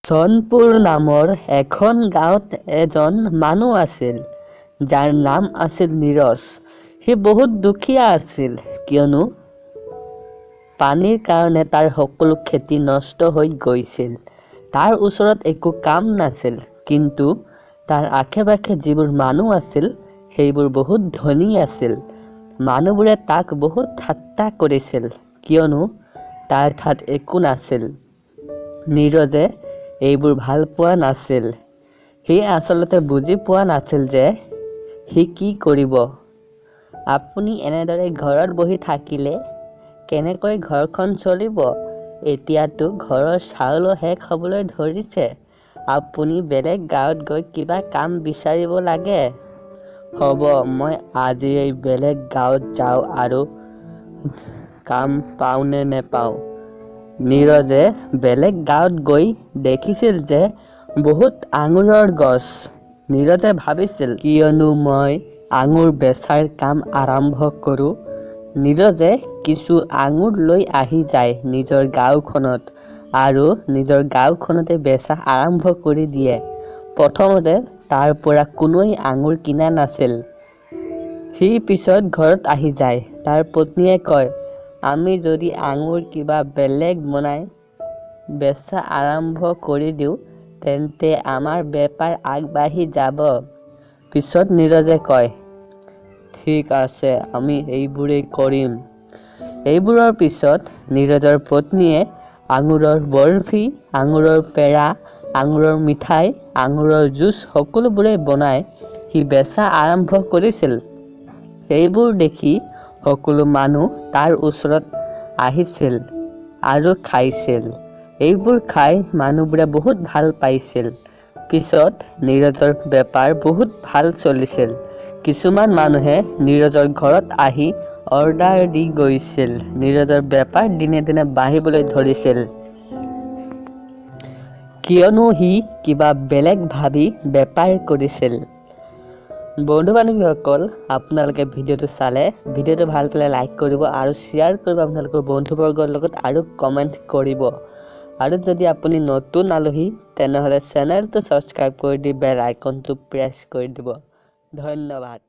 চনপুৰ নামৰ এখন গাঁৱত এজন মানুহ আছিল যাৰ নাম আছিল নীৰজ। সি বহুত দুখীয়া আছিল কিয়নো পানীৰ কাৰণে তাৰ সকলো খেতি নষ্ট হৈ গৈছিল। তাৰ ওচৰত একো কাম নাছিল, কিন্তু তাৰ আশে-পাশে যিবোৰ মানুহ আছিল সেইবোৰ বহুত ধনী আছিল। মানুহবোৰে তাক বহুত ঠাট্টা কৰিছিল কিয়নো তাৰ ঠাইত একো নাছিল। নীৰজে এইবোৰ ভাল পোৱা নাছিল। সি আচলতে বুজি পোৱা নাছিল যে সি কি কৰিব। আপুনি এনেদৰে ঘৰত বহি থাকিলে কেনেকৈ ঘৰখন চলিব? এতিয়াতো ঘৰৰ চাউলো শেষ হ'বলৈ ধৰিছে। আপুনি বেলেগ গাঁৱত গৈ কিবা কাম বিচাৰিব লাগে। হ'ব, মই আজিয়েই বেলেগ গাঁৱত যাওঁ আৰু কাম পাওঁ নে নেপাওঁ। নীৰজে বেলেগ গাঁৱত গৈ দেখিছিল যে বহুত আঙুৰৰ গছ। নীৰজে ভাবিছিল, কিয়নো মই আঙুৰ বেচাৰ কাম আৰম্ভ কৰোঁ। নীৰজে কিছু আঙুৰ লৈ আহি যায় নিজৰ গাঁওখনত আৰু নিজৰ গাঁওখনতে বেচা আৰম্ভ কৰি দিয়ে। প্ৰথমতে তাৰ পৰা কোনোৱে আঙুৰ কিনা নাছিল। সি পিছত ঘৰত আহি যায়। তাৰ পত্নীয়ে কয়, আমি যদি আঙুৰ কিবা বেলেগ বনাই বেচা আৰম্ভ কৰি দিওঁ তেন্তে আমাৰ বেপাৰ আগবাঢ়ি যাব। পিছত নীৰজে কয়, ঠিক আছে, আমি এইবোৰেই কৰিম। এইবোৰৰ পিছত নীৰজৰ পত্নীয়ে আঙুৰৰ বৰফি, আঙুৰৰ পেৰা, আঙুৰৰ মিঠাই, আঙুৰৰ জুচ সকলোবোৰে বনাই সি বেচা আৰম্ভ কৰিছিল। এইবোৰ দেখি সকলো মানুহ তাৰ ওচৰত আহিছিল আৰু খাইছিল। এইবোৰ খাই মানুহবোৰে বহুত ভাল পাইছিল। পিছত নীৰজৰ বেপাৰ বহুত ভাল চলিছিল। কিছুমান মানুহে নীৰজৰ ঘৰত আহি অৰ্ডাৰ দি গৈছিল। নীৰজৰ বেপাৰ দিনে দিনে বাঢ়িবলৈ ধৰিছিল কিয়নো সি কিবা বেলেগ ভাবি বেপাৰ কৰিছিল। বন্ধু-বান্ধৱীসকল, আপোনালোকে ভিডিঅ'টো চালে ভিডিঅ'টো ভাল পালে লাইক কৰিব আৰু শ্বেয়াৰ কৰিব আপোনালোকৰ বন্ধুবৰ্গৰ লগত আৰু কমেণ্ট কৰিব। আৰু যদি আপুনি নতুন আলহী তেনেহ'লে চেনেলটো ছাবস্ক্ৰাইব কৰি দি বেল আইকনটো প্ৰেছ কৰি দিব। ধন্যবাদ।